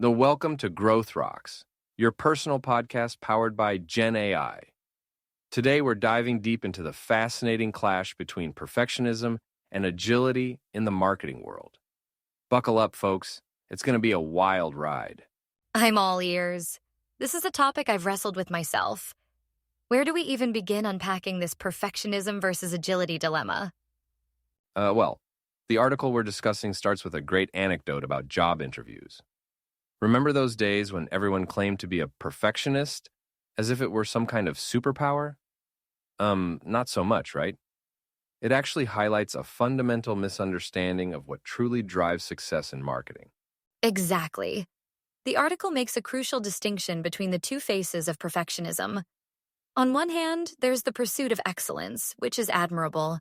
Welcome to Growth Rocks, your personal podcast powered by Gen AI. Today, we're diving deep into the fascinating clash between perfectionism and agility in the marketing world. Buckle up, folks. It's going to be a wild ride. I'm all ears. This is a topic I've wrestled with myself. Where do we even begin unpacking this perfectionism versus agility dilemma? The article we're discussing starts with a great anecdote about job interviews. Remember those days when everyone claimed to be a perfectionist, as if it were some kind of superpower? Not so much, right? It actually highlights a fundamental misunderstanding of what truly drives success in marketing. Exactly. The article makes a crucial distinction between the two faces of perfectionism. On one hand, there's the pursuit of excellence, which is admirable.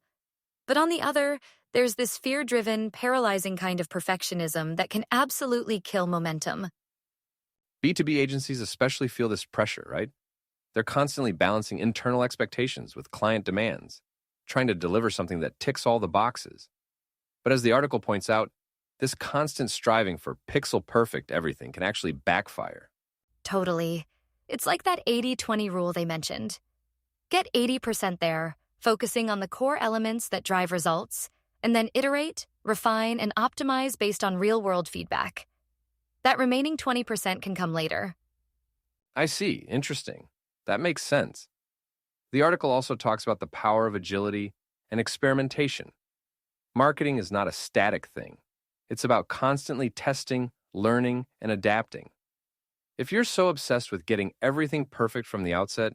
But on the other, there's this fear-driven, paralyzing kind of perfectionism that can absolutely kill momentum. B2B agencies especially feel this pressure, right? They're constantly balancing internal expectations with client demands, trying to deliver something that ticks all the boxes. But as the article points out, this constant striving for pixel-perfect everything can actually backfire. Totally. It's like that 80-20 rule they mentioned. Get 80% there, focusing on the core elements that drive results, and then iterate, refine, and optimize based on real-world feedback. That remaining 20% can come later. I see. Interesting. That makes sense. The article also talks about the power of agility and experimentation. Marketing is not a static thing. It's about constantly testing, learning, and adapting. If you're so obsessed with getting everything perfect from the outset,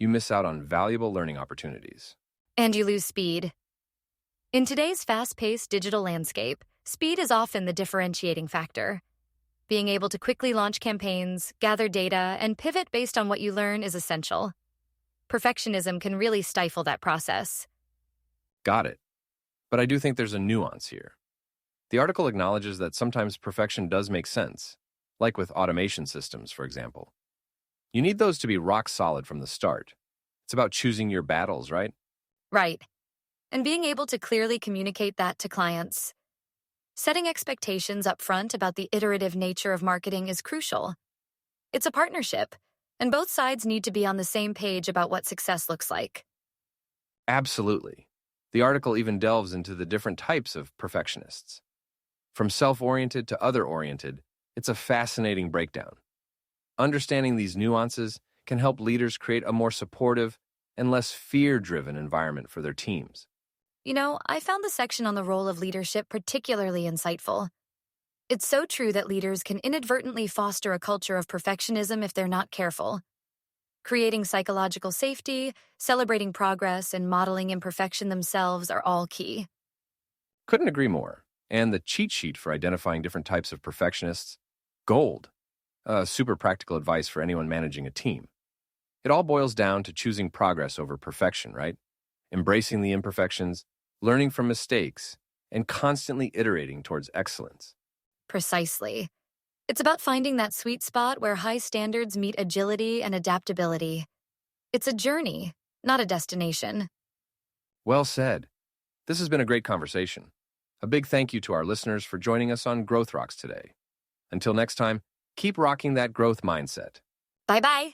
you miss out on valuable learning opportunities. And you lose speed. In today's fast-paced digital landscape, speed is often the differentiating factor. Being able to quickly launch campaigns, gather data, and pivot based on what you learn is essential. Perfectionism can really stifle that process. Got it. But I do think there's a nuance here. The article acknowledges that sometimes perfection does make sense, like with automation systems, for example. You need those to be rock solid from the start. It's about choosing your battles, right? Right. And being able to clearly communicate that to clients. Setting expectations up front about the iterative nature of marketing is crucial. It's a partnership, and both sides need to be on the same page about what success looks like. Absolutely. The article even delves into the different types of perfectionists. From self-oriented to other-oriented, it's a fascinating breakdown. Understanding these nuances can help leaders create a more supportive and less fear-driven environment for their teams. I found the section on the role of leadership particularly insightful. It's so true that leaders can inadvertently foster a culture of perfectionism if they're not careful. Creating psychological safety, celebrating progress, and modeling imperfection themselves are all key. Couldn't agree more. And the cheat sheet for identifying different types of perfectionists, gold. Super practical advice for anyone managing a team. It all boils down to choosing progress over perfection, right? Embracing the imperfections, learning from mistakes, and constantly iterating towards excellence. Precisely. It's about finding that sweet spot where high standards meet agility and adaptability. It's a journey, not a destination. Well said. This has been a great conversation. A big thank you to our listeners for joining us on Growth Rocks today. Until next time, keep rocking that growth mindset. Bye-bye.